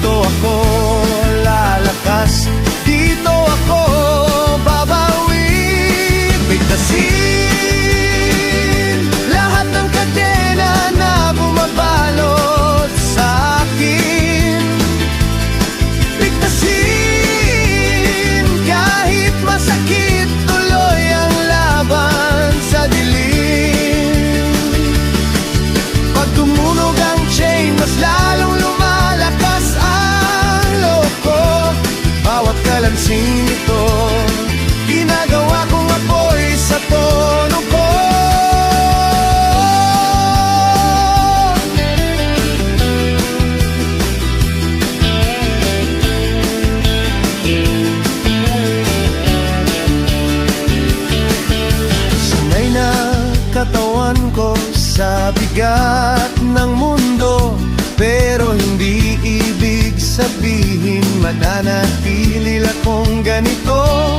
dito ako lalakas, dito ako babawi. Bigtasin lahat ng kadena na bumabalot sa akin. Bigtasin kahit masakit, tuloy ang laban sa dilim. Pag tumunog ang chain, mas lalong lumalakas ang loko. Bawat kalansing ito, ginagawa kong apoy sa tono ko. Sanay na katawan ko sa bigat ng mundo, pero hindi ibig sabihin mananatili akong ganito.